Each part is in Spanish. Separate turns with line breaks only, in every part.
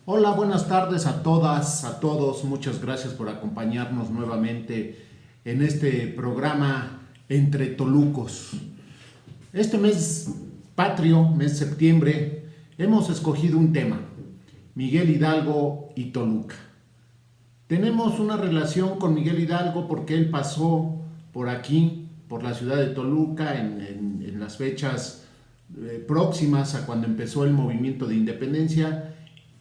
Hola, buenas tardes a todas, a todos. Muchas gracias por acompañarnos nuevamente en este programa Entre Tolucos. Este mes patrio, mes septiembre, hemos escogido un tema, Miguel Hidalgo y Toluca. Tenemos una relación con Miguel Hidalgo porque él pasó por aquí, por la ciudad de Toluca, en las fechas próximas a cuando empezó el movimiento de independencia,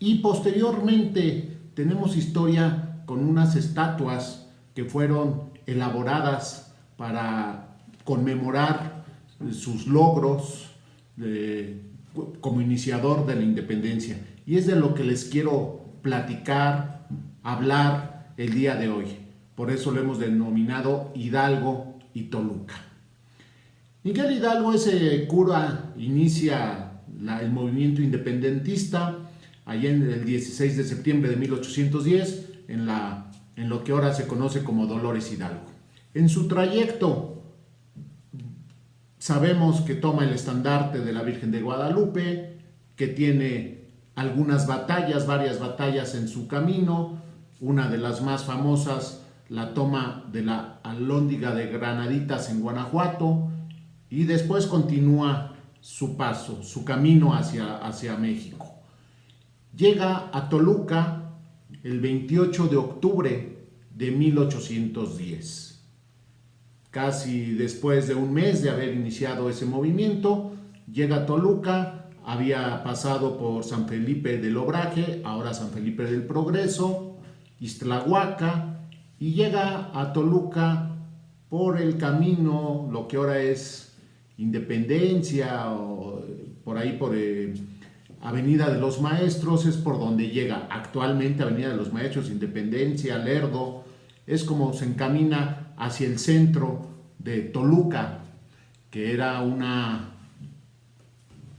y posteriormente tenemos historia con unas estatuas que fueron elaboradas para conmemorar sus logros como iniciador de la independencia. Y es de lo que les quiero platicar, hablar el día de hoy. Por eso lo hemos denominado Hidalgo y Toluca. Miguel Hidalgo, ese cura, inicia el movimiento independentista allá en el 16 de septiembre de 1810 en lo que ahora se conoce como Dolores Hidalgo. En su trayecto sabemos que toma el estandarte de la Virgen de Guadalupe, que tiene algunas batallas, varias batallas en su camino. Una de las más famosas, la toma de la Alhóndiga de Granaditas en Guanajuato, y después continúa su paso, su camino hacia México. Llega a Toluca el 28 de octubre de 1810. Casi después de un mes de haber iniciado ese movimiento, llega a Toluca, había pasado por San Felipe del Obraje, ahora San Felipe del Progreso, Ixtlahuaca, y llega a Toluca por el camino, lo que ahora es Independencia, o por ahí por Avenida de los Maestros, es por donde llega actualmente. Avenida de los Maestros, Independencia, Lerdo, es como se encamina hacia el centro de Toluca, que era una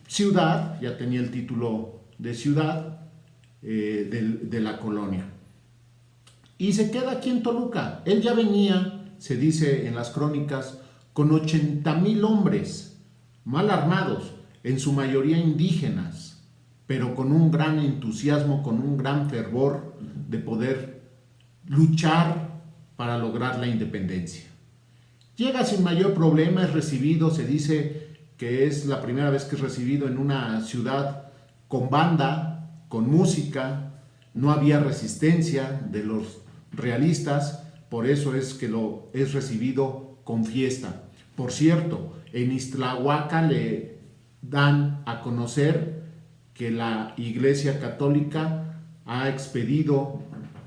ciudad, ya tenía el título de ciudad de la colonia. Y se queda aquí en Toluca. Él ya venía, se dice en las crónicas, con 80,000 hombres mal armados, en su mayoría indígenas, pero con un gran entusiasmo, con un gran fervor de poder luchar para lograr la independencia. Llega sin mayor problema, es recibido, se dice que es la primera vez que es recibido en una ciudad con banda, con música. No había resistencia de los realistas, por eso es que lo es recibido con fiesta. Por cierto, en Ixtlahuaca le dan a conocer que la Iglesia Católica ha expedido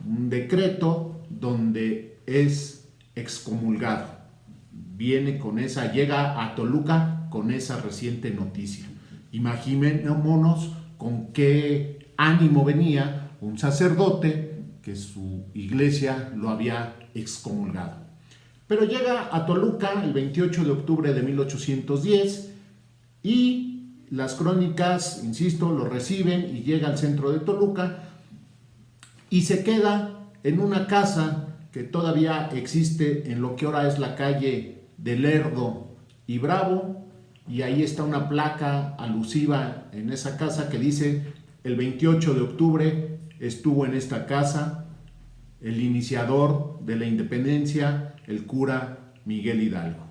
un decreto donde es excomulgado. Llega a Toluca con esa reciente noticia. Imaginémonos con qué ánimo venía un sacerdote que su iglesia lo había excomulgado. Pero llega a Toluca el 28 de octubre de 1810 y las crónicas, insisto, lo reciben y llega al centro de Toluca y se queda en una casa que todavía existe en lo que ahora es la calle de Lerdo y Bravo, y ahí está una placa alusiva en esa casa que dice: el 28 de octubre estuvo en esta casa el iniciador de la independencia, el cura Miguel Hidalgo.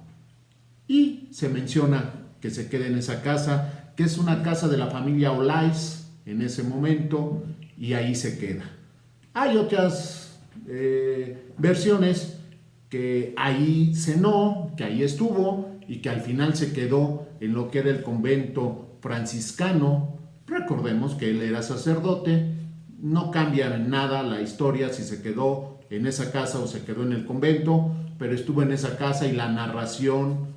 Y se menciona que se quede en esa casa, que es una casa de la familia Olaiz en ese momento, y ahí se queda. Hay otras versiones que ahí cenó, que ahí estuvo y que al final se quedó en lo que era el convento franciscano. Recordemos que él era sacerdote. No cambia en nada la historia si se quedó en esa casa o se quedó en el convento, pero estuvo en esa casa y la narración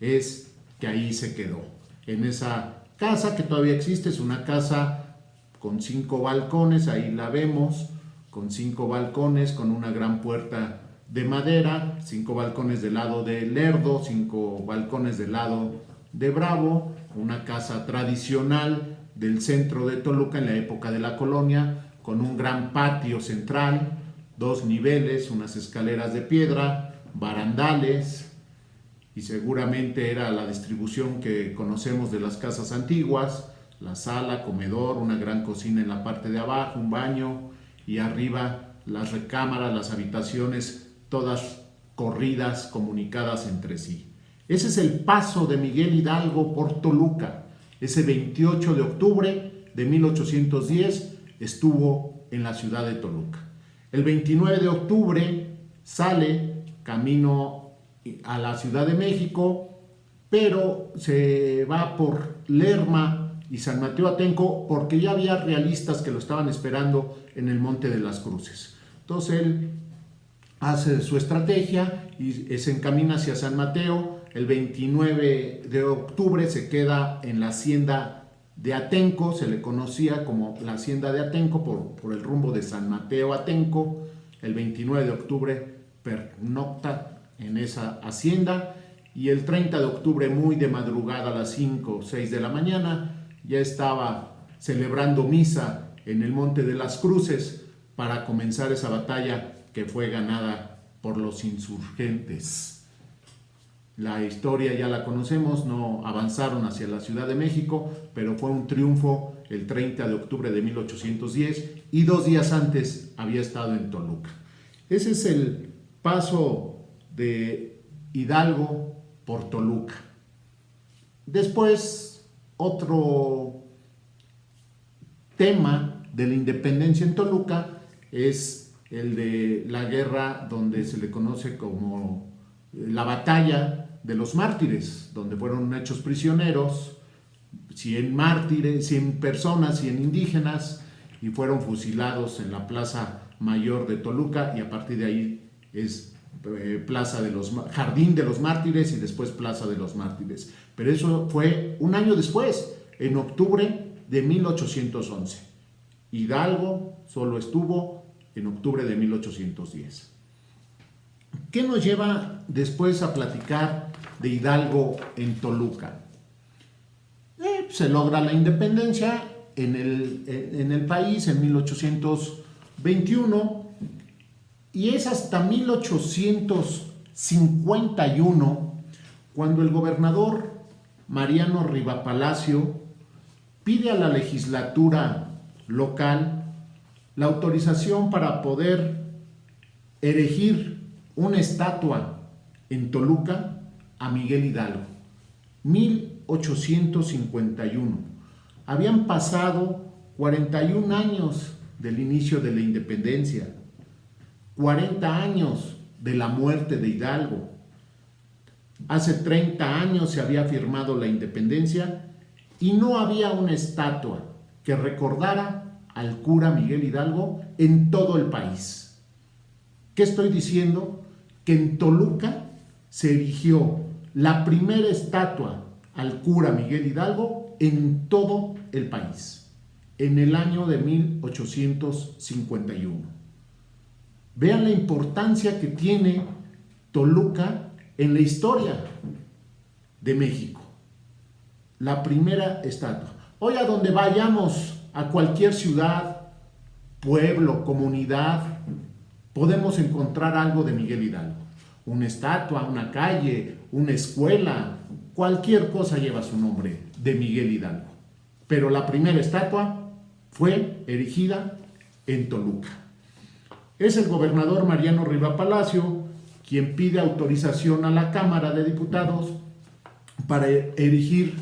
es que ahí se quedó. En esa casa que todavía existe, es una casa con 5 balcones, ahí la vemos, con 5 balcones, con una gran puerta de madera, 5 balcones del lado de Lerdo, 5 balcones del lado de Bravo, una casa tradicional del centro de Toluca en la época de la colonia, con un gran patio central, 2 niveles, unas escaleras de piedra, barandales, y seguramente era la distribución que conocemos de las casas antiguas, la sala, comedor, una gran cocina en la parte de abajo, un baño y arriba las recámaras, las habitaciones, todas corridas, comunicadas entre sí. Ese es el paso de Miguel Hidalgo por Toluca. Ese 28 de octubre de 1810 estuvo en la ciudad de Toluca. El 29 de octubre sale camino a la Ciudad de México, pero se va por Lerma y San Mateo Atenco porque ya había realistas que lo estaban esperando en el Monte de las Cruces. Entonces él hace su estrategia y se encamina hacia San Mateo. El 29 de octubre se queda en la hacienda de Atenco, se le conocía como la hacienda de Atenco por el rumbo de San Mateo Atenco. El 29 de octubre pernocta en esa hacienda y el 30 de octubre, muy de madrugada, a las 5 o 6 de la mañana, ya estaba celebrando misa en el Monte de las Cruces para comenzar esa batalla que fue ganada por los insurgentes. La historia ya la conocemos, no avanzaron hacia la Ciudad de México, pero fue un triunfo el 30 de octubre de 1810 y 2 días antes había estado en Toluca. Ese es el paso de Hidalgo por Toluca. Después, otro tema de la independencia en Toluca es el de la guerra donde se le conoce como la batalla de los mártires, donde fueron hechos prisioneros 100 mártires, 100 personas, 100 indígenas, y fueron fusilados en la Plaza Mayor de Toluca, y a partir de ahí es Jardín de los Mártires y después Plaza de los Mártires. Pero eso fue un año después, en octubre de 1811. Hidalgo solo estuvo en octubre de 1810. ¿Qué nos lleva después a platicar de Hidalgo en Toluca? Se logra la independencia en el país en 1821 y es hasta 1851 cuando el gobernador Mariano Riva Palacio pide a la legislatura local la autorización para poder erigir una estatua en Toluca a Miguel Hidalgo. 1851. Habían pasado 41 años del inicio de la independencia, 40 años de la muerte de Hidalgo. Hace 30 años se había firmado la independencia y no había una estatua que recordara al cura Miguel Hidalgo en todo el país. ¿Qué estoy diciendo? Que en Toluca se erigió la primera estatua al cura Miguel Hidalgo en todo el país, en el año de 1851. Vean la importancia que tiene Toluca en la historia de México. La primera estatua. Hoy a donde vayamos, a cualquier ciudad, pueblo, comunidad, podemos encontrar algo de Miguel Hidalgo. Una estatua, una calle, una escuela, cualquier cosa lleva su nombre de Miguel Hidalgo. Pero la primera estatua fue erigida en Toluca. Es el gobernador Mariano Riva Palacio quien pide autorización a la Cámara de Diputados para erigir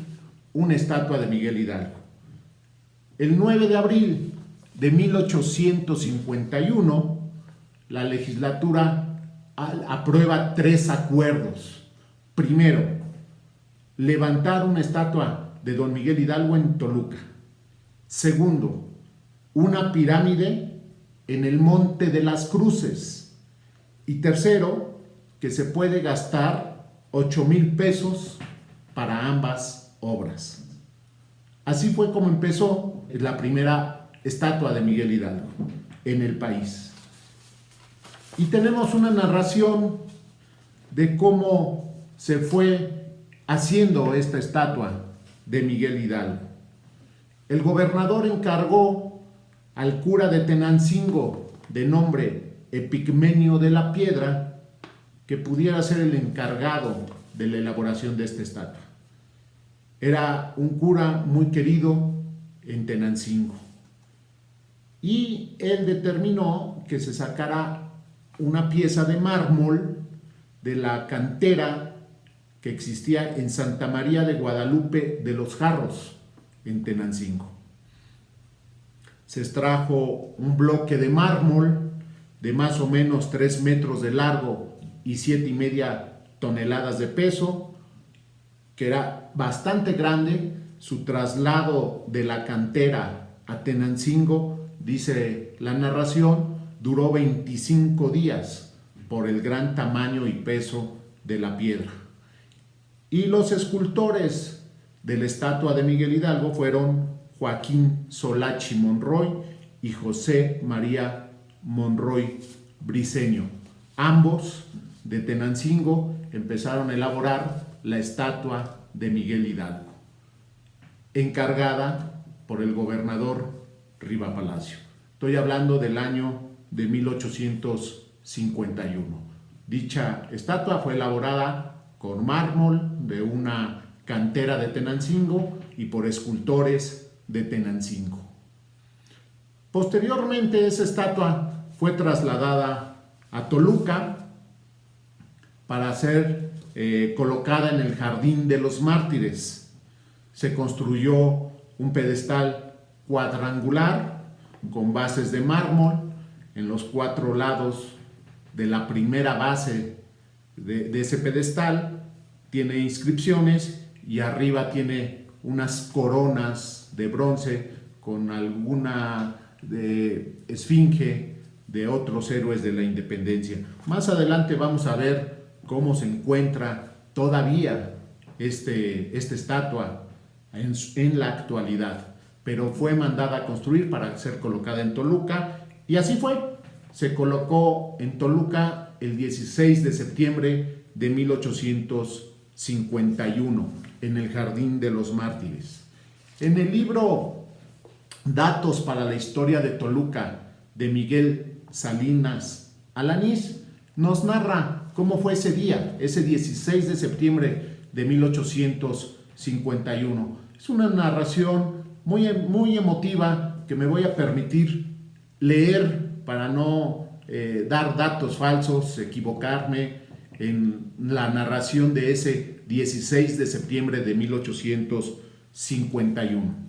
una estatua de Miguel Hidalgo. El 9 de abril de 1851, la legislatura aprueba 3 acuerdos. Primero, levantar una estatua de don Miguel Hidalgo en Toluca. Segundo, una pirámide en el Monte de las Cruces. Y tercero, que se puede gastar 8,000 pesos para ambas obras. Así fue como empezó la primera estatua de Miguel Hidalgo en el país. Y tenemos una narración de cómo se fue haciendo esta estatua de Miguel Hidalgo. El gobernador encargó al cura de Tenancingo, de nombre Epigmenio de la Piedra, que pudiera ser el encargado de la elaboración de esta estatua. Era un cura muy querido en Tenancingo. Y él determinó que se sacara una pieza de mármol de la cantera que existía en Santa María de Guadalupe de los Jarros, en Tenancingo. Se extrajo un bloque de mármol de más o menos 3 metros de largo y 7,5 toneladas de peso, que era bastante grande. Su traslado de la cantera a Tenancingo, dice la narración, duró 25 días por el gran tamaño y peso de la piedra. Y los escultores de la estatua de Miguel Hidalgo fueron Joaquín Solachi Monroy y José María Monroy Briceño. Ambos de Tenancingo empezaron a elaborar la estatua de Miguel Hidalgo, encargada por el gobernador Riva Palacio. Estoy hablando del año de 1851. Dicha estatua fue elaborada con mármol de una cantera de Tenancingo y por escultores de Tenancingo. Posteriormente, esa estatua fue trasladada a Toluca para ser colocada en el Jardín de los Mártires. Se construyó un pedestal cuadrangular con bases de mármol en los 4 lados de la primera base de ese pedestal. Tiene inscripciones y arriba tiene unas coronas de bronce con alguna esfinge de otros héroes de la independencia. Más adelante vamos a ver cómo se encuentra todavía esta estatua en la actualidad, pero fue mandada a construir para ser colocada en Toluca, y así fue. Se colocó en Toluca el 16 de septiembre de 1851 en el Jardín de los Mártires. En el libro Datos para la Historia de Toluca de Miguel Salinas Alanís nos narra cómo fue ese día, ese 16 de septiembre de 1851. Es una narración muy emotiva que me voy a permitir leer para no dar datos falsos, equivocarme en la narración de ese 16 de septiembre de 1851.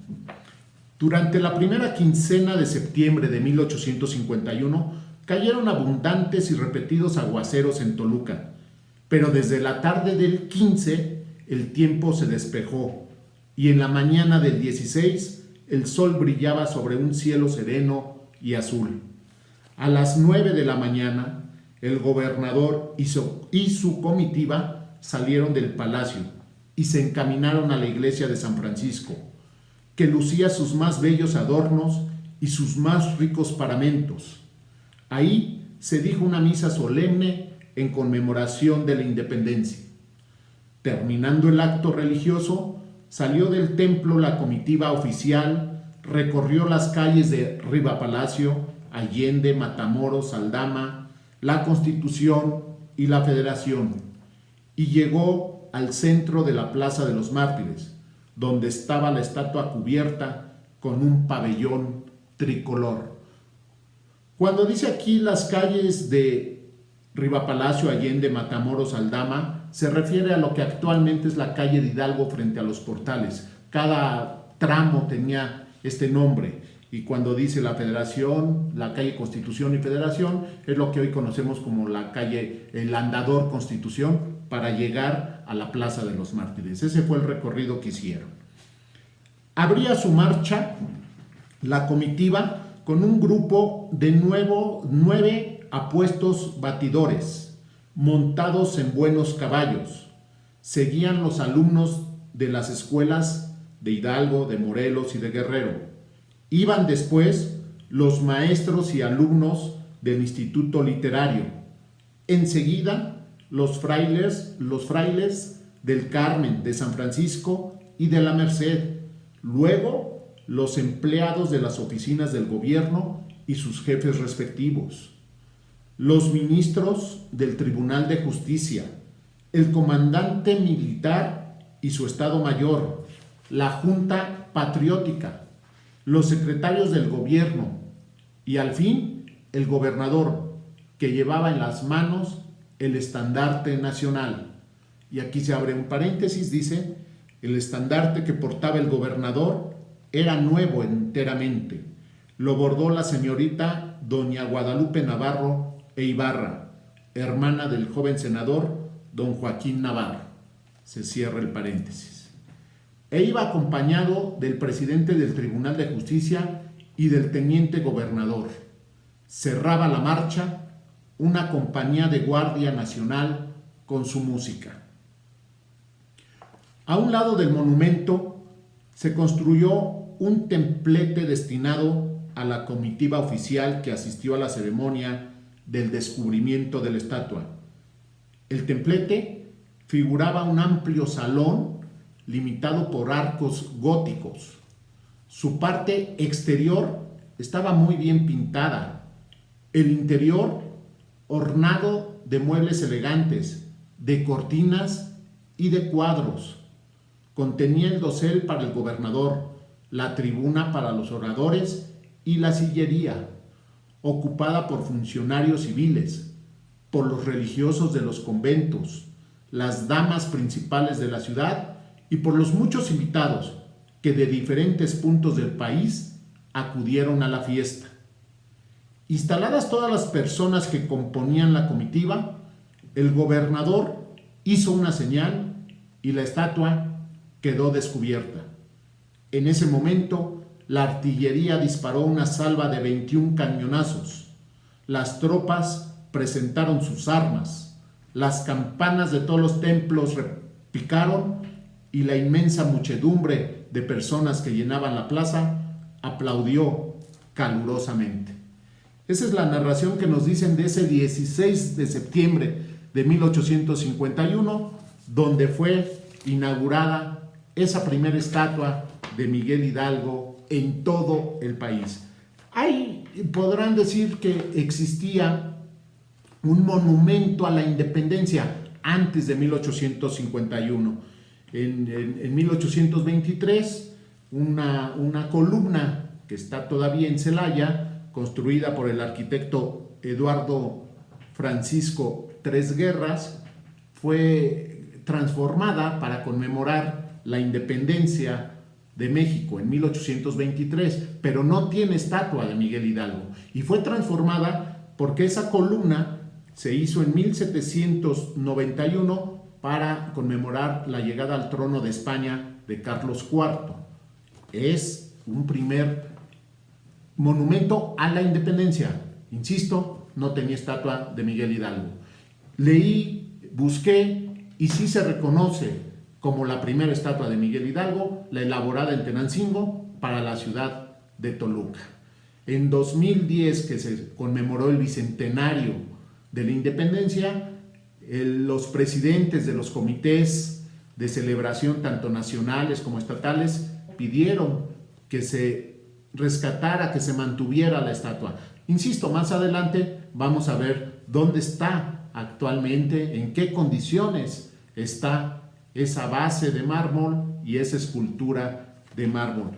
Durante la primera quincena de septiembre de 1851 cayeron abundantes y repetidos aguaceros en Toluca, pero desde la tarde del 15 el tiempo se despejó y en la mañana del 16 el sol brillaba sobre un cielo sereno y azul. A las 9 de la mañana el gobernador y su comitiva salieron del palacio y se encaminaron a la iglesia de San Francisco, que lucía sus más bellos adornos y sus más ricos paramentos. Ahí se dijo una misa solemne en conmemoración de la independencia. Terminando el acto religioso, salió del templo la comitiva oficial, recorrió las calles de Riva Palacio, Allende, Matamoros, Aldama, la Constitución y la Federación, y llegó al centro de la Plaza de los Mártires, donde estaba la estatua cubierta con un pabellón tricolor. Cuando dice aquí las calles de Riva Palacio, Allende, Matamoros, Aldama, se refiere a lo que actualmente es la calle de Hidalgo frente a los portales. Cada tramo tenía este nombre, y cuando dice la Federación, la calle Constitución y Federación, es lo que hoy conocemos como la calle, el Andador Constitución, para llegar a la Plaza de los Mártires. Ese fue el recorrido que hicieron. Abría su marcha la comitiva con un grupo de 9 apuestos batidores, montados en buenos caballos. Seguían los alumnos de las escuelas de Hidalgo, de Morelos y de Guerrero. Iban después los maestros y alumnos del Instituto Literario. Enseguida los frailes del Carmen, de San Francisco y de la Merced. Luego los empleados de las oficinas del gobierno y sus jefes respectivos. Los ministros del Tribunal de Justicia, el comandante militar y su Estado Mayor, la Junta Patriótica, los secretarios del gobierno y al fin el gobernador, que llevaba en las manos el estandarte nacional. Y aquí se abre un paréntesis, dice, el estandarte que portaba el gobernador era nuevo enteramente. Lo bordó la señorita doña Guadalupe Navarro e Ibarra, hermana del joven senador don Joaquín Navarro. Se cierra el paréntesis. E iba acompañado del presidente del Tribunal de Justicia y del teniente gobernador. Cerraba la marcha una compañía de Guardia Nacional con su música. A un lado del monumento se construyó un templete destinado a la comitiva oficial que asistió a la ceremonia del descubrimiento de la estatua. El templete figuraba un amplio salón limitado por arcos góticos. Su parte exterior estaba muy bien pintada. El interior ornado de muebles elegantes, de cortinas y de cuadros. Contenía el dosel para el gobernador, la tribuna para los oradores y la sillería, ocupada por funcionarios civiles, por los religiosos de los conventos, las damas principales de la ciudad y por los muchos invitados que de diferentes puntos del país acudieron a la fiesta. Instaladas todas las personas que componían la comitiva, el gobernador hizo una señal y la estatua quedó descubierta. En ese momento, la artillería disparó una salva de 21 cañonazos. Las tropas presentaron sus armas. Las campanas de todos los templos repicaron y la inmensa muchedumbre de personas que llenaban la plaza aplaudió calurosamente. Esa es la narración que nos dicen de ese 16 de septiembre de 1851, donde fue inaugurada esa primera estatua de Miguel Hidalgo en todo el país. Ahí podrán decir que existía un monumento a la independencia antes de 1851. En 1823, una columna que está todavía en Celaya, construida por el arquitecto Eduardo Francisco Tres Guerras, fue transformada para conmemorar la independencia de México en 1823, pero no tiene estatua de Miguel Hidalgo. Y fue transformada porque esa columna se hizo en 1791 para conmemorar la llegada al trono de España de Carlos IV. Es un primer monumento a la independencia. Insisto, no tenía estatua de Miguel Hidalgo. Leí, busqué y sí se reconoce como la primera estatua de Miguel Hidalgo, la elaborada en Tenancingo para la ciudad de Toluca. En 2010, que se conmemoró el bicentenario de la independencia, los presidentes de los comités de celebración, tanto nacionales como estatales, pidieron que se rescatara, que se mantuviera la estatua. Insisto, más adelante vamos a ver dónde está actualmente, en qué condiciones está esa base de mármol y esa escultura de mármol.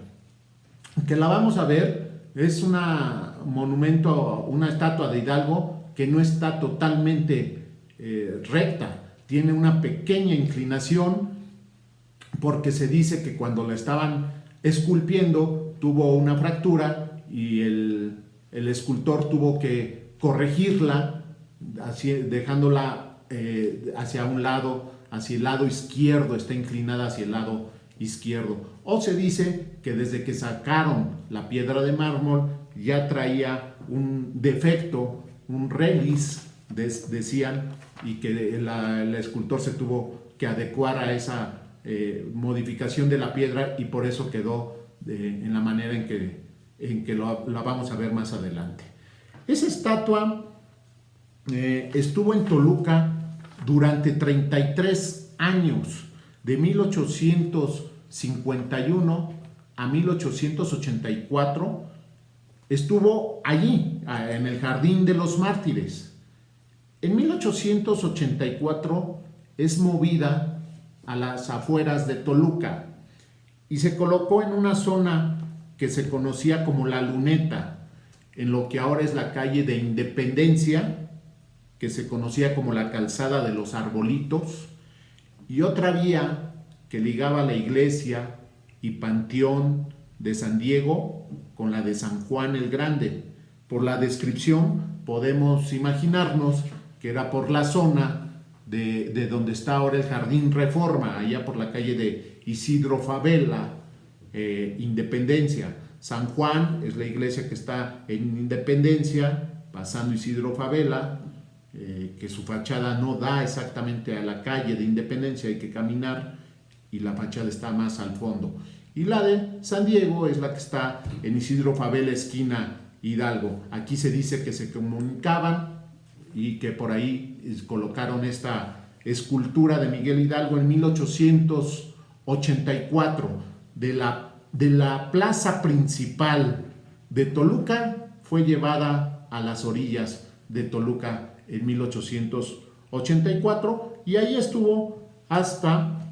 Que la vamos a ver, es un monumento, una estatua de Hidalgo que no está totalmente recta, tiene una pequeña inclinación porque se dice que cuando la estaban esculpiendo tuvo una fractura y el escultor tuvo que corregirla, dejándola hacia un lado, hacia el lado izquierdo, está inclinada hacia el lado izquierdo. O se dice que desde que sacaron la piedra de mármol ya traía un defecto, un relis, decían, y que el escultor se tuvo que adecuar a esa modificación de la piedra y por eso quedó en la manera en que la vamos a ver más adelante. Esa estatua estuvo en Toluca durante 33 años, de 1851 a 1884, estuvo allí, en el Jardín de los Mártires. En 1884 es movida a las afueras de Toluca y se colocó en una zona que se conocía como La Luneta, en lo que ahora es la calle de Independencia, que se conocía como la Calzada de los Arbolitos, y otra vía que ligaba la iglesia y panteón de San Diego con la de San Juan el Grande. Por la descripción podemos imaginarnos que era por la zona de donde está ahora el Jardín Reforma, allá por la calle de Isidro Fabela, Independencia. San Juan es la iglesia que está en Independencia, pasando Isidro Fabela, que su fachada no da exactamente a la calle de Independencia, hay que caminar y la fachada está más al fondo. Y la de San Diego es la que está en Isidro Fabela, esquina Hidalgo. Aquí se dice que se comunicaban y que por ahí colocaron esta escultura de Miguel Hidalgo en 1884 de la plaza principal de Toluca. Fue llevada a las orillas de Toluca en 1884 y ahí estuvo hasta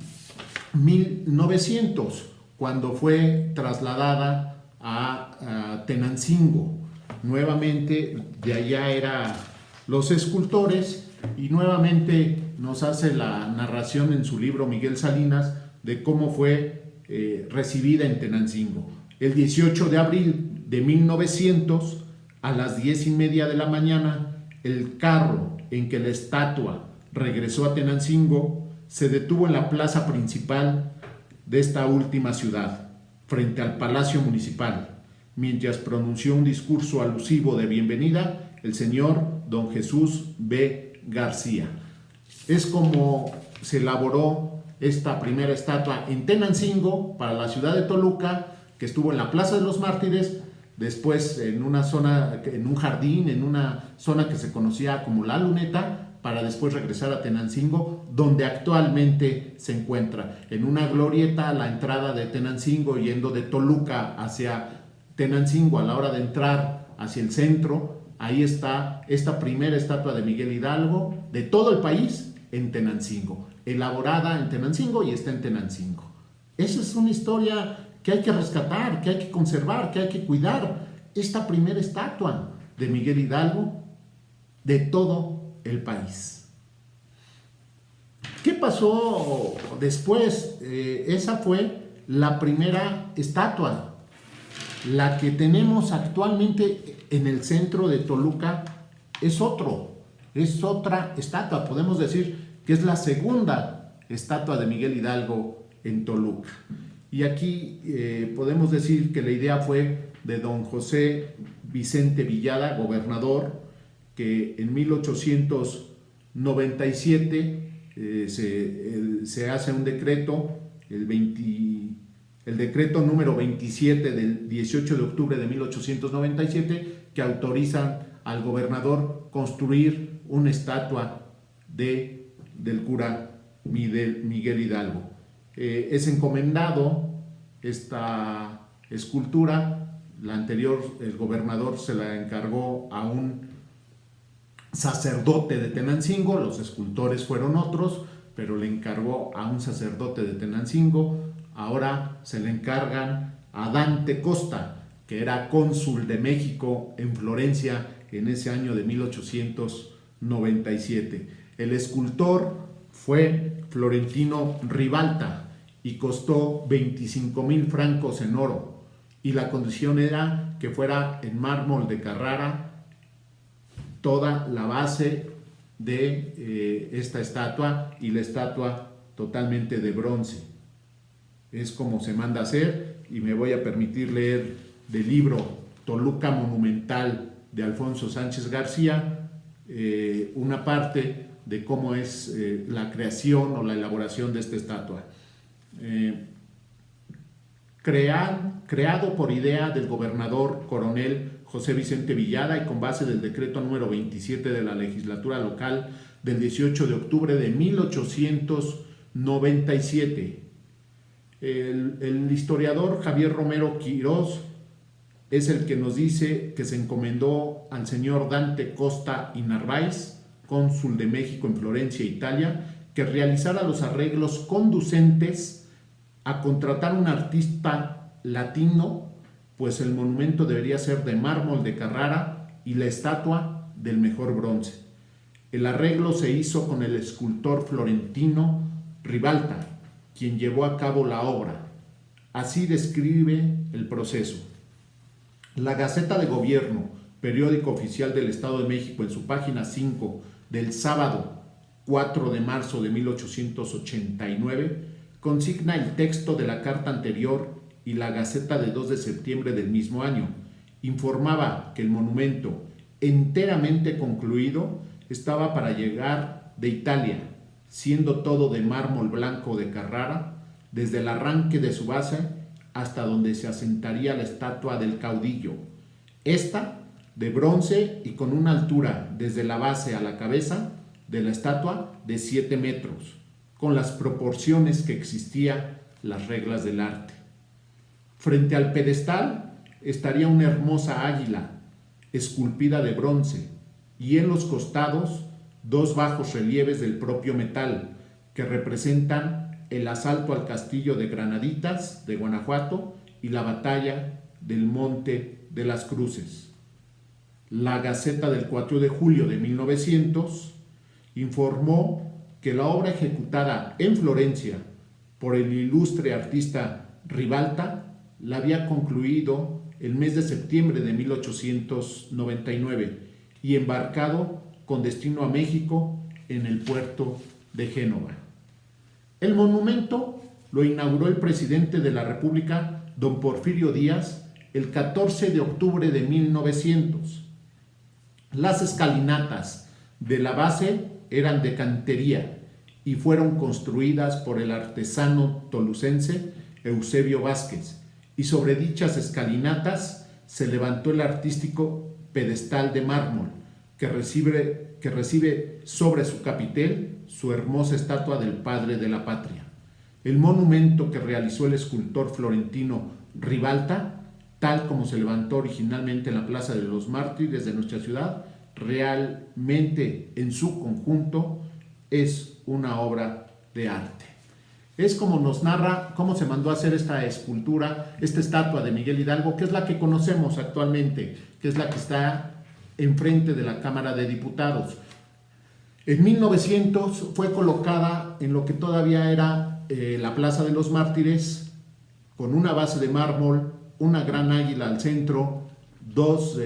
1900, cuando fue trasladada a Tenancingo. Nuevamente de allá eran los escultores y nuevamente nos hace la narración en su libro Miguel Salinas de cómo fue recibida en Tenancingo. El 18 de abril de 1900, a las 10:30 de la mañana, el carro en que la estatua regresó a Tenancingo se detuvo en la plaza principal de esta última ciudad, frente al Palacio Municipal, mientras pronunció un discurso alusivo de bienvenida el señor don Jesús B. García. Es como se elaboró esta primera estatua en Tenancingo para la ciudad de Toluca, que estuvo en la Plaza de los Mártires, después en una zona, en un jardín, en una zona que se conocía como La Luneta, para después regresar a Tenancingo, donde actualmente se encuentra, en una glorieta a la entrada de Tenancingo, yendo de Toluca hacia Tenancingo. A la hora de entrar hacia el centro, ahí está esta primera estatua de Miguel Hidalgo de todo el país en Tenancingo, elaborada en Tenancingo y está en Tenancingo. Esa es una historia que hay que rescatar, que hay que conservar, que hay que cuidar. Esta primera estatua de Miguel Hidalgo de todo el país. ¿Qué pasó después? Esa fue la primera estatua. La que tenemos actualmente en el centro de Toluca es otra estatua. Podemos decir que es la segunda estatua de Miguel Hidalgo en Toluca. Y aquí podemos decir que la idea fue de don José Vicente Villada, gobernador, que en 1897 se hace un decreto, el decreto número 27 del 18 de octubre de 1897, que autorizan al gobernador construir una estatua del cura Miguel Hidalgo. Es encomendado esta escultura. La anterior, el gobernador se la encargó a un sacerdote de Tenancingo, los escultores fueron otros, pero le encargó a un sacerdote de Tenancingo. Ahora se le encargan a Dante Costa, que era cónsul de México en Florencia en ese año de 1897. El escultor fue Florentino Ribalta y costó 25,000 francos en oro, y la condición era que fuera en mármol de Carrara toda la base de esta estatua, y la estatua totalmente de bronce. Es como se manda a hacer, y me voy a permitir leer del libro Toluca Monumental de Alfonso Sánchez García una parte de cómo es la creación o la elaboración de esta estatua. Creado por idea del gobernador coronel José Vicente Villada y con base del decreto número 27 de la legislatura local del 18 de octubre de 1897. El historiador Javier Romero Quirós es el que nos dice que se encomendó al señor Dante Costa y Narváez, cónsul de México en Florencia, Italia, que realizara los arreglos conducentes a contratar un artista latino pues el monumento debería ser de mármol de Carrara y la estatua del mejor bronce. El arreglo se hizo con el escultor florentino Ribalta, quien llevó a cabo la obra. Así describe el proceso. La Gaceta de Gobierno, periódico oficial del Estado de México, en su página 5 del sábado 4 de marzo de 1889, consigna el texto de la carta anterior y la Gaceta de 2 de septiembre del mismo año. Informaba que el monumento, enteramente concluido, estaba para llegar de Italia, siendo todo de mármol blanco de Carrara, desde el arranque de su base hasta donde se asentaría la estatua del caudillo. Esta, de bronce y con una altura desde la base a la cabeza de la estatua de 7 metros, con las proporciones que existían las reglas del arte. Frente al pedestal estaría una hermosa águila, esculpida de bronce, y en los costados 2 bajos relieves del propio metal, que representan el asalto al castillo de Granaditas de Guanajuato y la batalla del Monte de las Cruces. La Gaceta del 4 de julio de 1900 informó que la obra ejecutada en Florencia por el ilustre artista Ribalta la había concluido el mes de septiembre de 1899 y embarcado con destino a México en el puerto de Génova. El monumento lo inauguró el presidente de la República, don Porfirio Díaz, el 14 de octubre de 1900. Las escalinatas de la base eran de cantería y fueron construidas por el artesano tolucense Eusebio Vázquez, y sobre dichas escalinatas se levantó el artístico pedestal de mármol que recibe sobre su capitel su hermosa estatua del padre de la patria. El monumento que realizó el escultor florentino Ribalta, tal como se levantó originalmente en la Plaza de los Mártires de nuestra ciudad, realmente en su conjunto es una obra de arte. Es como nos narra cómo se mandó a hacer esta escultura, esta estatua de Miguel Hidalgo, que es la que conocemos actualmente, que es la que está enfrente de la Cámara de Diputados. En 1900 fue colocada en lo que todavía era la Plaza de los Mártires, con una base de mármol, una gran águila al centro, dos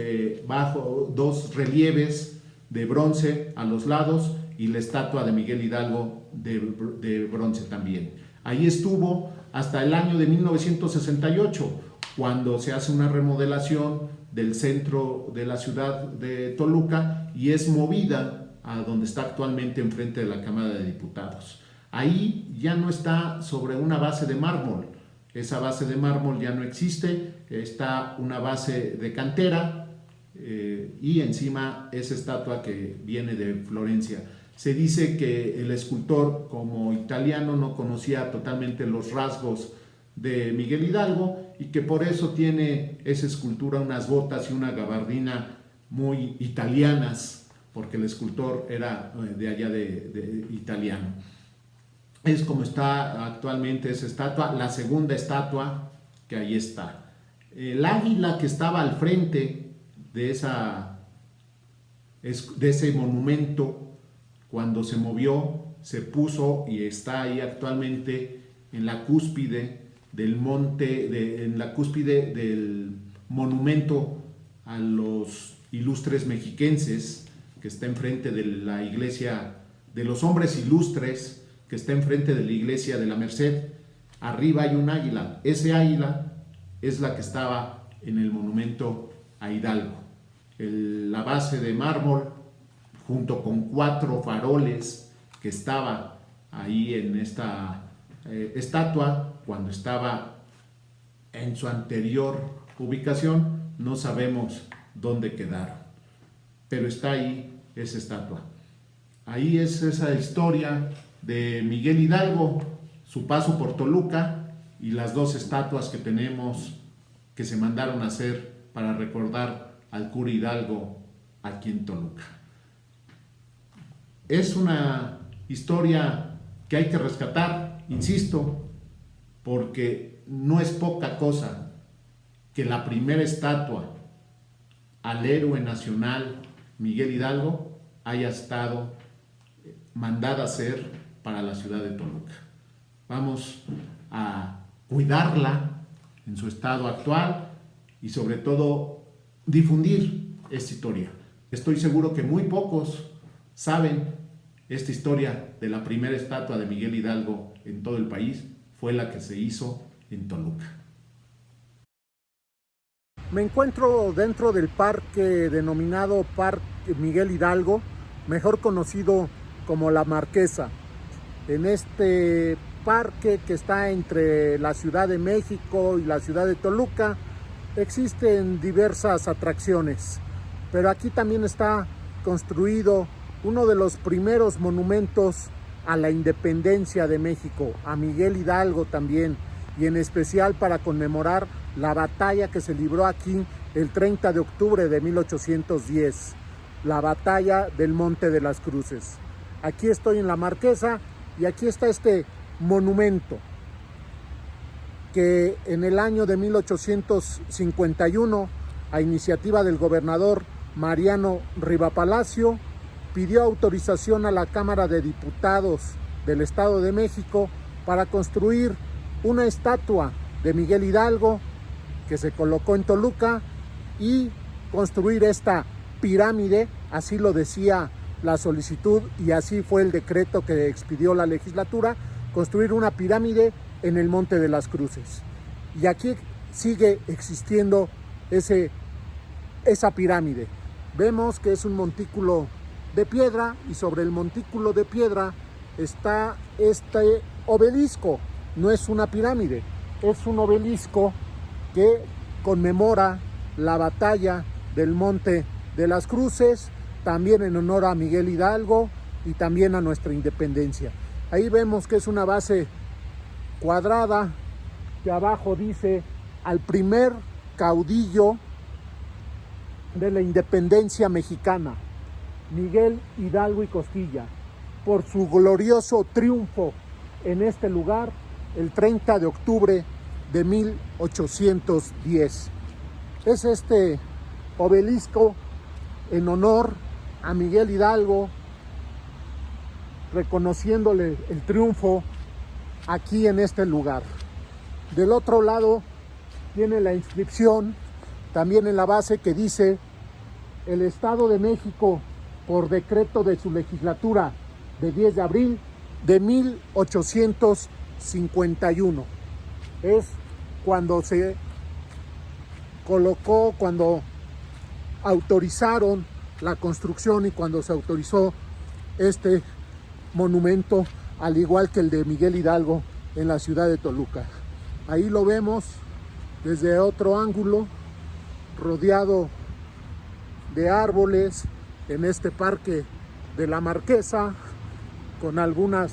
relieves de bronce a los lados y la estatua de Miguel Hidalgo de bronce también. Ahí estuvo hasta el año de 1968, cuando se hace una remodelación del centro de la ciudad de Toluca y es movida a donde está actualmente enfrente de la Cámara de Diputados. Ahí ya no está sobre una base de mármol, esa base de mármol ya no existe, está una base de cantera y encima esa estatua que viene de Florencia. Se dice que el escultor, como italiano, no conocía totalmente los rasgos de Miguel Hidalgo y que por eso tiene esa escultura, unas botas y una gabardina muy italianas, porque el escultor era de allá de italiano. Es como está actualmente esa estatua, la segunda estatua que ahí está. El águila que estaba al frente de ese monumento, cuando se movió, se puso y está ahí actualmente en la cúspide del en la cúspide del monumento a los ilustres mexiquenses, que está enfrente de la iglesia de los hombres ilustres, que está enfrente de la iglesia de la Merced. Arriba hay un águila. Ese águila es la que estaba en el monumento a Hidalgo. La base de mármol, junto con 4 faroles que estaba ahí en esta estatua, cuando estaba en su anterior ubicación, no sabemos dónde quedaron, pero está ahí esa estatua. Ahí es esa historia de Miguel Hidalgo, su paso por Toluca y las 2 estatuas que tenemos que se mandaron a hacer para recordar al cura Hidalgo aquí en Toluca. Es una historia que hay que rescatar, insisto, porque no es poca cosa que la primera estatua al héroe nacional Miguel Hidalgo haya estado mandada a hacer para la ciudad de Toluca. Vamos a cuidarla en su estado actual y sobre todo difundir esta historia. Estoy seguro que muy pocos saben esta historia de la primera estatua de Miguel Hidalgo en todo el país. Fue la que se hizo en Toluca.
Me encuentro dentro del parque denominado Parque Miguel Hidalgo, mejor conocido como La Marquesa. En este parque que está entre la Ciudad de México y la ciudad de Toluca, existen diversas atracciones, pero aquí también está construido uno de los primeros monumentos a la independencia de México, a Miguel Hidalgo también, y en especial para conmemorar la batalla que se libró aquí el 30 de octubre de 1810, la batalla del Monte de las Cruces. Aquí estoy en La Marquesa y aquí está este monumento que en el año de 1851, a iniciativa del gobernador Mariano Rivapalacio, pidió autorización a la Cámara de Diputados del Estado de México para construir una estatua de Miguel Hidalgo que se colocó en Toluca y construir esta pirámide, así lo decía la solicitud y así fue el decreto que expidió la legislatura, construir una pirámide en el Monte de las Cruces. Y aquí sigue existiendo esa pirámide. Vemos que es un montículo de piedra y sobre el montículo de piedra está este obelisco. No es una pirámide, es un obelisco que conmemora la batalla del Monte de las Cruces, también en honor a Miguel Hidalgo y también a nuestra independencia. Ahí vemos que es una base cuadrada que abajo dice al primer caudillo de la independencia mexicana, Miguel Hidalgo y Costilla, por su glorioso triunfo en este lugar el 30 de octubre de 1810. Es este obelisco en honor a Miguel Hidalgo, reconociéndole el triunfo aquí en este lugar. Del otro lado tiene la inscripción también en la base que dice: el Estado de México, por decreto de su legislatura de 10 de abril de 1851. Es cuando se colocó, cuando autorizaron la construcción y cuando se autorizó este monumento, al igual que el de Miguel Hidalgo en la ciudad de Toluca. Ahí lo vemos desde otro ángulo, rodeado de árboles en este parque de La Marquesa, con algunas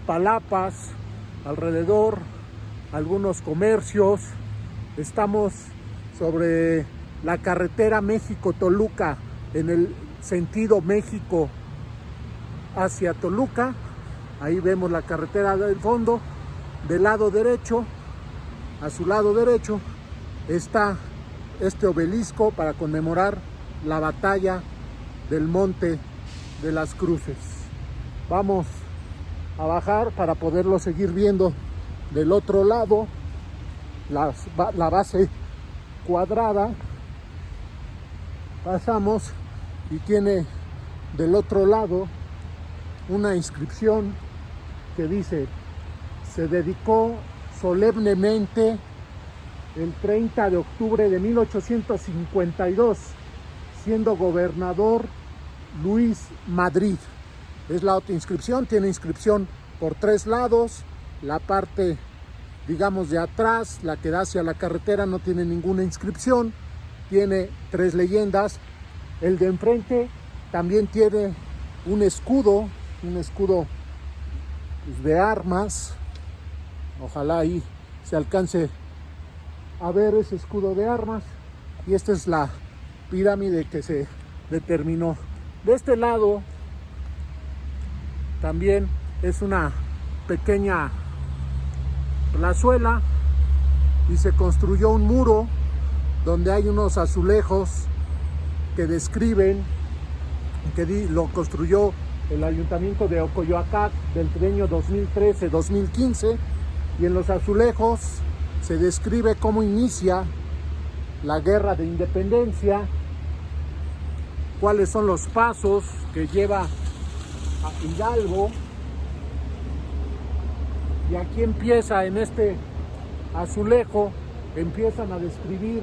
palapas alrededor, algunos comercios. Estamos sobre la carretera México-Toluca, en el sentido México hacia Toluca. Ahí vemos la carretera del fondo. Del lado derecho, a su lado derecho, está este obelisco para conmemorar la batalla del Monte de las Cruces. Vamos a bajar para poderlo seguir viendo del otro lado, la base cuadrada. Pasamos y tiene del otro lado una inscripción que dice: se dedicó solemnemente el 30 de octubre de 1852, siendo gobernador Luis Madrid. Es la otra inscripción, tiene inscripción por 3 lados. La parte, digamos, de atrás, la que da hacia la carretera, no tiene ninguna inscripción, tiene 3 leyendas. El de enfrente también tiene un escudo pues, de armas. Ojalá ahí se alcance a ver ese escudo de armas. Y esta es la pirámide que se determinó. De este lado también es una pequeña plazuela y se construyó un muro donde hay unos azulejos que describen que lo construyó el ayuntamiento de Ocoyoacán del trienio 2013-2015, y en los azulejos se describe cómo inicia la guerra de independencia, cuáles son los pasos que lleva a Hidalgo, y aquí empieza, en este azulejo, empiezan a describir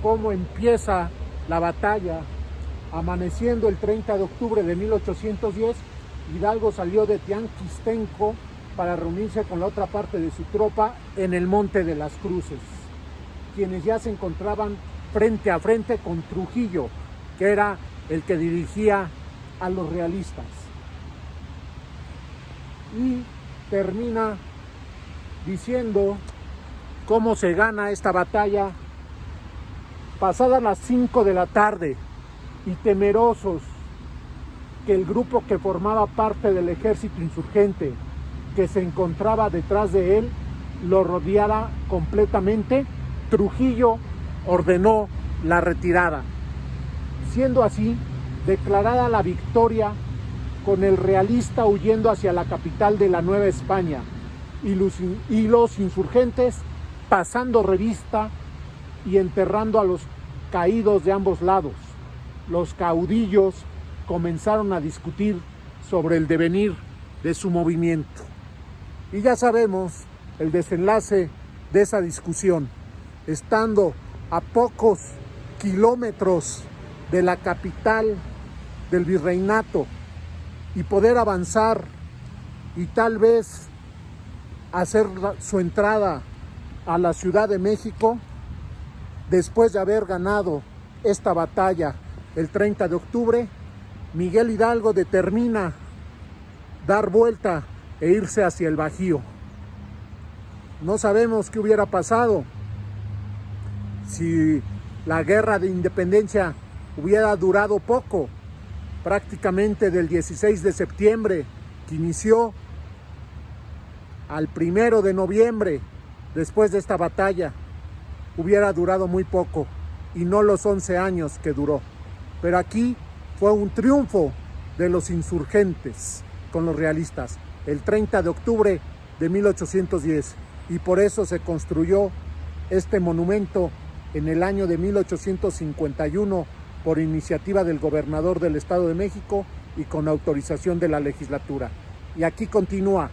cómo empieza la batalla. Amaneciendo el 30 de octubre de 1810, Hidalgo salió de Tianquistenco para reunirse con la otra parte de su tropa en el Monte de las Cruces, quienes ya se encontraban frente a frente con Trujillo, que era el que dirigía a los realistas. Y termina diciendo cómo se gana esta batalla. Pasadas las 5 de la tarde, y temerosos que el grupo que formaba parte del ejército insurgente que se encontraba detrás de él lo rodeara completamente, Trujillo ordenó la retirada. Siendo así, declarada la victoria, con el realista huyendo hacia la capital de la Nueva España y los insurgentes pasando revista y enterrando a los caídos de ambos lados. Los caudillos comenzaron a discutir sobre el devenir de su movimiento. Y ya sabemos el desenlace de esa discusión. Estando a pocos kilómetros de la capital del virreinato y poder avanzar y tal vez hacer su entrada a la Ciudad de México, después de haber ganado esta batalla el 30 de octubre, Miguel Hidalgo determina dar vuelta e irse hacia el Bajío. No sabemos qué hubiera pasado si la guerra de independencia hubiera durado poco, prácticamente del 16 de septiembre que inició al 1 de noviembre, después de esta batalla, hubiera durado muy poco y no los 11 años que duró. Pero aquí fue un triunfo de los insurgentes con los realistas, el 30 de octubre de 1810, y por eso se construyó este monumento en el año de 1851 por iniciativa del gobernador del Estado de México y con autorización de la legislatura. Y aquí continúa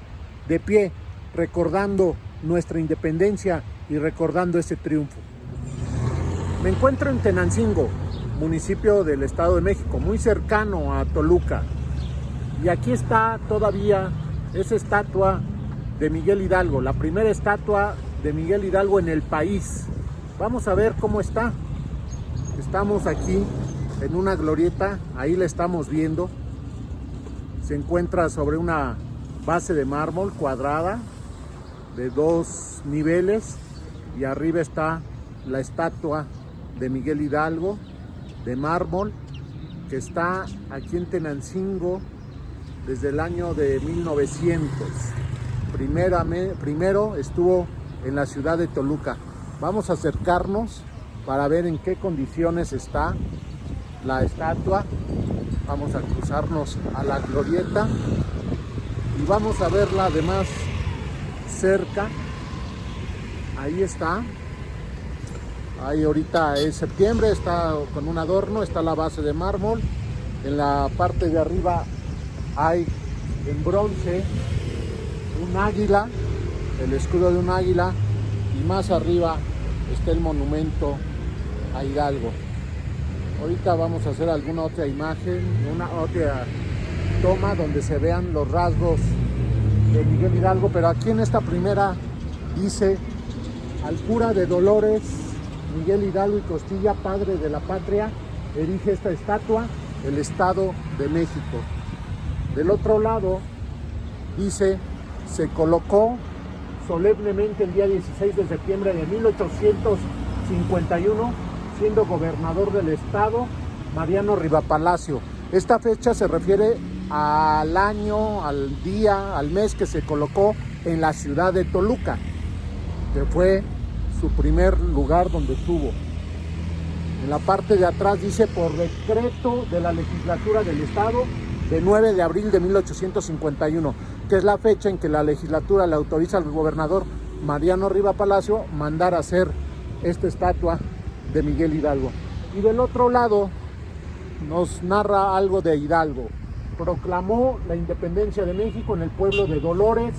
de pie, recordando nuestra independencia y recordando ese triunfo. Me encuentro en Tenancingo, municipio del Estado de México, muy cercano a Toluca. Y aquí está todavía esa estatua de Miguel Hidalgo, la primera estatua de Miguel Hidalgo en el país. Vamos a ver cómo está. Estamos aquí en una glorieta, ahí la estamos viendo. Se encuentra sobre una base de mármol cuadrada de 2 niveles y arriba está la estatua de Miguel Hidalgo de mármol, que está aquí en Tenancingo desde el año de 1900. Primero estuvo en la ciudad de Toluca. Vamos a acercarnos para ver en qué condiciones está la estatua. Vamos a cruzarnos a la glorieta y vamos a verla además cerca. Ahí está. Ahí ahorita es septiembre, está con un adorno, está la base de mármol. En la parte de arriba hay en bronce un águila, el escudo de un águila, y más arriba está el monumento a Hidalgo. Ahorita vamos a hacer alguna otra imagen, una otra toma donde se vean los rasgos de Miguel Hidalgo, pero aquí en esta primera dice: al cura de Dolores, Miguel Hidalgo y Costilla, padre de la patria, erige esta estatua el Estado de México. Del otro lado dice: se colocó solemnemente el día 16 de septiembre de 1851, siendo gobernador del estado Mariano Rivapalacio. Esta fecha se refiere al año, al día, al mes que se colocó en la ciudad de Toluca, que fue su primer lugar donde estuvo. En la parte de atrás dice: por decreto de la legislatura del estado de 9 de abril de 1851, que es la fecha en que la legislatura le autoriza al gobernador Mariano Riva Palacio mandar a hacer esta estatua de Miguel Hidalgo. Y del otro lado nos narra algo de Hidalgo. Proclamó la independencia de México en el pueblo de Dolores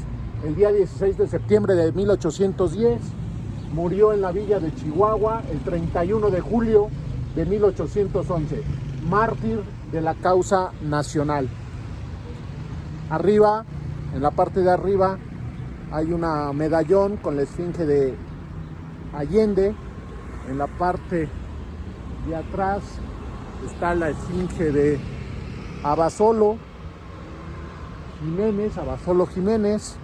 el día 16 de septiembre de 1810. Murió en la villa de Chihuahua el 31 de julio de 1811. Mártir de la causa nacional. Arriba, en la parte de arriba, hay una medallón con la esfinge de Allende. En la parte de atrás está la esfinge de Abasolo Jiménez,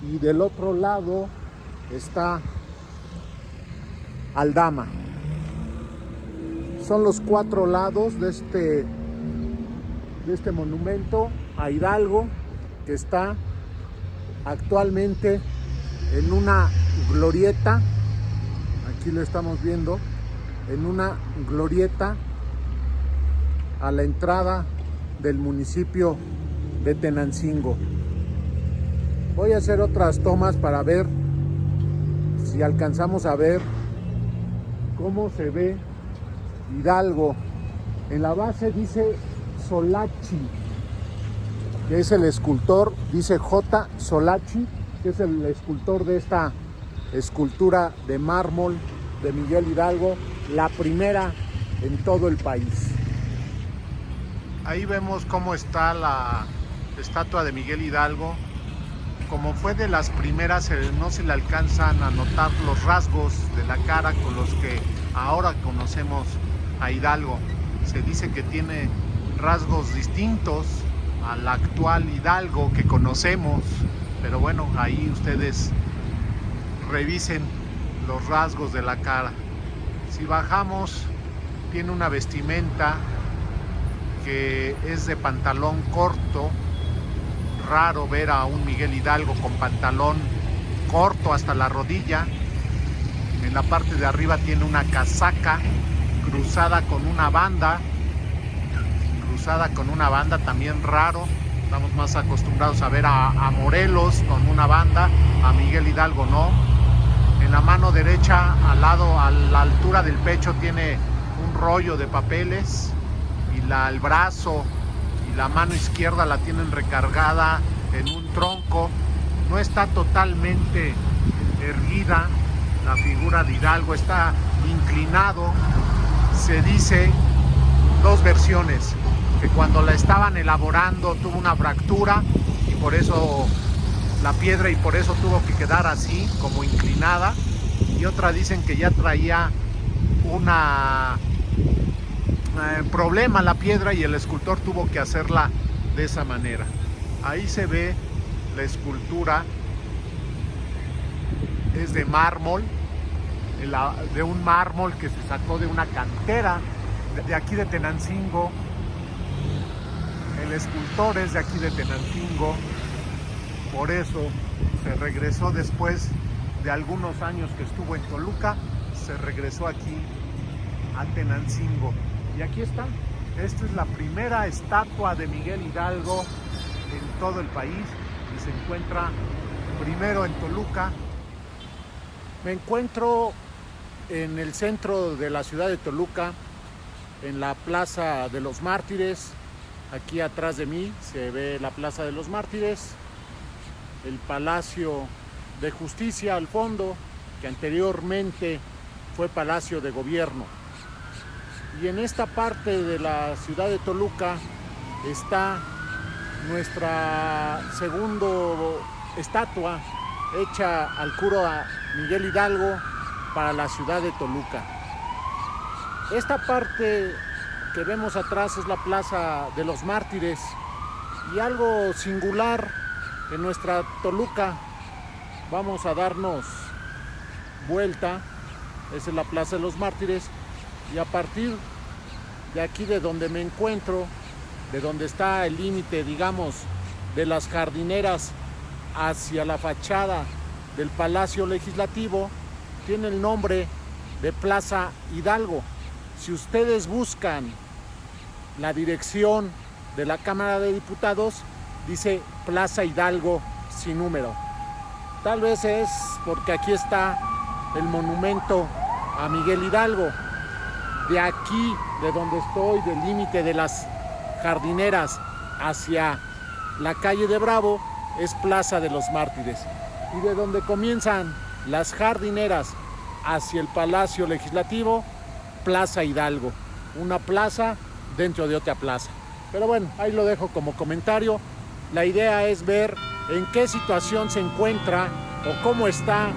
y del otro lado está Aldama. Son los 4 lados de este monumento a Hidalgo, que está actualmente en una glorieta. Aquí lo estamos viendo, en una glorieta a la entrada del municipio de Tenancingo. Voy a hacer otras tomas para ver si alcanzamos a ver cómo se ve Hidalgo. En la base dice Solachi, que es el escultor, dice J. Solachi, que es el escultor de esta escultura de mármol de Miguel Hidalgo, la primera en todo el país. Ahí vemos cómo está la estatua de Miguel Hidalgo. Como fue de las primeras, no se le alcanzan a notar los rasgos de la cara con los que ahora conocemos a Hidalgo. Se dice que tiene rasgos distintos al actual Hidalgo que conocemos, pero bueno, ahí ustedes revisen los rasgos de la cara. Si bajamos, tiene una vestimenta que es de pantalón corto. Raro ver a un Miguel Hidalgo con pantalón corto hasta la rodilla. En la parte de arriba tiene una casaca cruzada con una banda. También raro. Estamos más acostumbrados a ver a Morelos con una banda, a Miguel Hidalgo no. En la mano derecha, al lado, a la altura del pecho, tiene un rollo de papeles, y el brazo y la mano izquierda la tienen recargada en un tronco. No está totalmente erguida la figura de Hidalgo, está inclinado. Se dice, 2 versiones, que cuando la estaban elaborando tuvo una fractura y por eso la piedra, y por eso tuvo que quedar así como inclinada, y otra dicen que ya traía una problema la piedra y el escultor tuvo que hacerla de esa manera. Ahí se ve la escultura, es de mármol, de un mármol que se sacó de una cantera de aquí de Tenancingo. El escultor es de aquí de Tenancingo, por eso se regresó después de algunos años que estuvo en Toluca, se regresó aquí a Tenancingo. Y aquí está, esta es la primera estatua de Miguel Hidalgo en todo el país y se encuentra primero en Toluca. Me encuentro en el centro de la ciudad de Toluca, en la Plaza de los Mártires. Aquí atrás de mí se ve la Plaza de los Mártires, el Palacio de Justicia al fondo, que anteriormente fue Palacio de Gobierno. Y en esta parte de la ciudad de Toluca está nuestra segunda estatua hecha al cura Miguel Hidalgo para la ciudad de Toluca. Esta parte que vemos atrás es la Plaza de los Mártires, y algo singular en nuestra Toluca. Vamos a darnos vuelta. Esa es la Plaza de los Mártires, y a partir de aquí de donde me encuentro, de donde está el límite, digamos, de las jardineras hacia la fachada del Palacio Legislativo, tiene el nombre de Plaza Hidalgo. Si ustedes buscan la dirección de la Cámara de Diputados, dice Plaza Hidalgo sin número. Tal vez es porque aquí está el monumento a Miguel Hidalgo. De aquí, de donde estoy, del límite de las jardineras hacia la calle de Bravo, es Plaza de los Mártires. Y de donde comienzan las jardineras hacia el Palacio Legislativo, Plaza Hidalgo. Una plaza dentro de otra plaza. Pero bueno, ahí lo dejo como comentario. La idea es ver en qué situación se encuentra o cómo está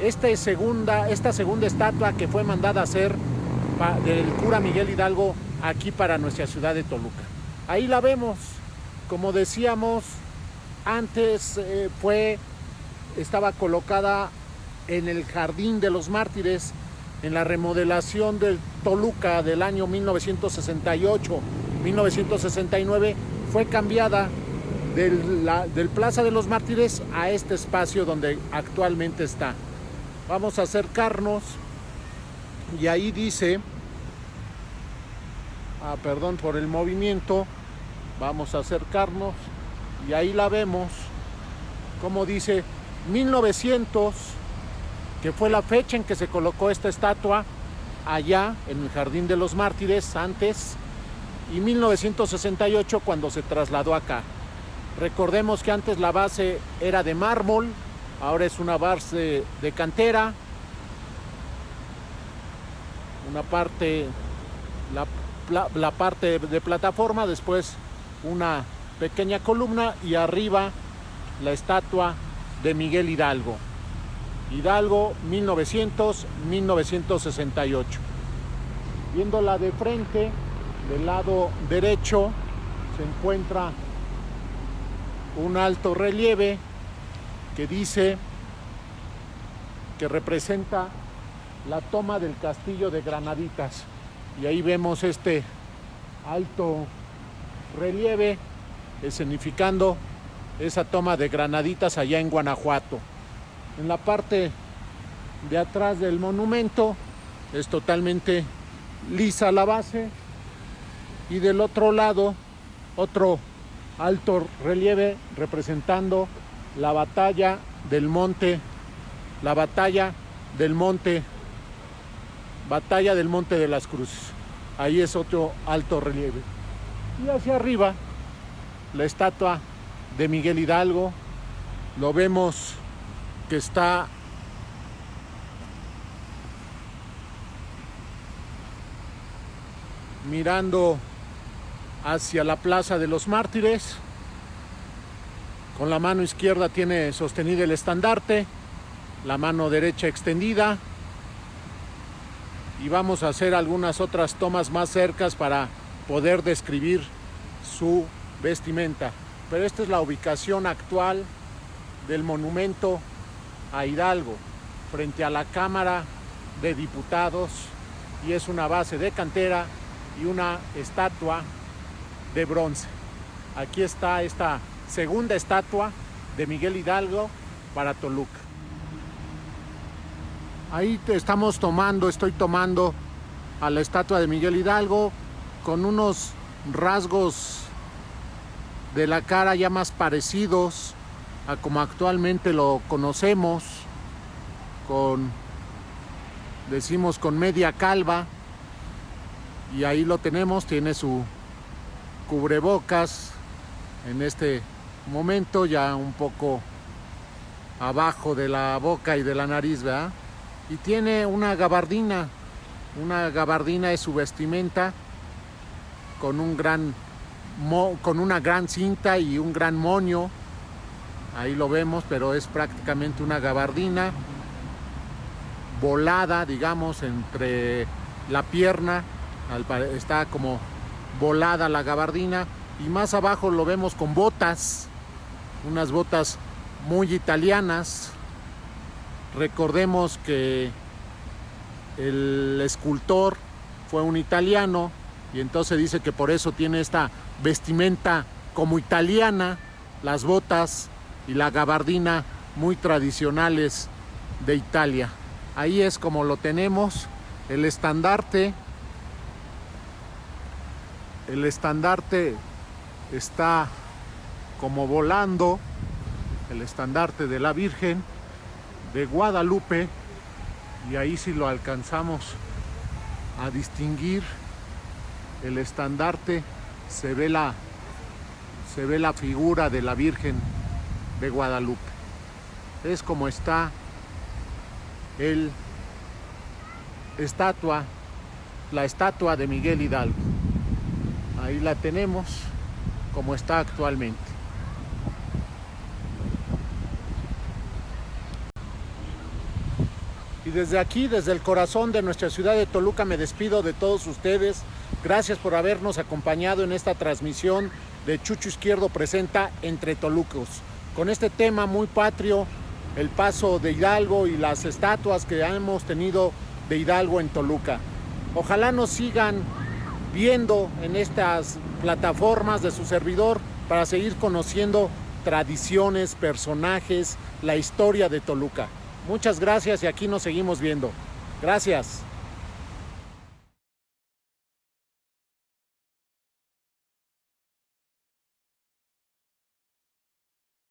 esta segunda estatua que fue mandada a hacer del cura Miguel Hidalgo aquí para nuestra ciudad de Toluca. Ahí la vemos, como decíamos antes, estaba colocada en el Jardín de los Mártires en la remodelación del Toluca del año 1968-1969. Fue cambiada del Plaza de los Mártires a este espacio donde actualmente está. Vamos a acercarnos y ahí dice, perdón por el movimiento, vamos a acercarnos y ahí la vemos, como dice 1900, que fue la fecha en que se colocó esta estatua allá en el Jardín de los Mártires antes, y 1968 cuando se trasladó acá. Recordemos que antes la base era de mármol, ahora es una base de cantera, una parte, la parte de plataforma, después una pequeña columna y arriba la estatua de Miguel Hidalgo. Hidalgo 1900-1968. Viéndola de frente, del lado derecho, se encuentra un alto relieve que dice que representa la toma del castillo de Granaditas. Y ahí vemos este alto relieve escenificando esa toma de Granaditas allá en Guanajuato. En la parte de atrás del monumento es totalmente lisa la base y del otro lado otro alto relieve representando la batalla del monte de las Cruces. Ahí es otro alto relieve. Y hacia arriba la estatua de Miguel Hidalgo, lo vemos que está mirando hacia la Plaza de los Mártires. Con la mano izquierda tiene sostenido el estandarte, la mano derecha extendida. Y vamos a hacer algunas otras tomas más cercas para poder describir su vestimenta. Pero esta es la ubicación actual del monumento a Hidalgo frente a la Cámara de Diputados, y es una base de cantera y una estatua de bronce. Aquí está esta segunda estatua de Miguel Hidalgo para Toluca. Ahí estoy tomando a la estatua de Miguel Hidalgo con unos rasgos de la cara ya más parecidos a como actualmente lo conocemos, decimos con media calva, y ahí lo tenemos, tiene su cubrebocas en este momento ya un poco abajo de la boca y de la nariz, ¿verdad? Y tiene una gabardina es su vestimenta con una gran cinta y un gran moño. Ahí lo vemos, pero es prácticamente una gabardina volada, digamos, entre la pierna, está como volada la gabardina, y más abajo lo vemos con botas, unas botas muy italianas. Recordemos que el escultor fue un italiano, y entonces dice que por eso tiene esta vestimenta como italiana, las botas y la gabardina muy tradicionales de Italia. Ahí es como lo tenemos, el estandarte. El estandarte está como volando, el estandarte de la Virgen de Guadalupe, y ahí sí lo alcanzamos a distinguir. El estandarte se ve la figura de la Virgen de Guadalupe. Es como está la estatua de Miguel Hidalgo. Ahí la tenemos como está actualmente. Y desde aquí, desde el corazón de nuestra ciudad de Toluca, me despido de todos ustedes. Gracias por habernos acompañado en esta transmisión de Chucho Izquierdo presenta Entre Tolucos, con este tema muy patrio, el paso de Hidalgo y las estatuas que hemos tenido de Hidalgo en Toluca. Ojalá nos sigan viendo en estas plataformas de su servidor para seguir conociendo tradiciones, personajes, la historia de Toluca. Muchas gracias y aquí nos seguimos viendo. Gracias.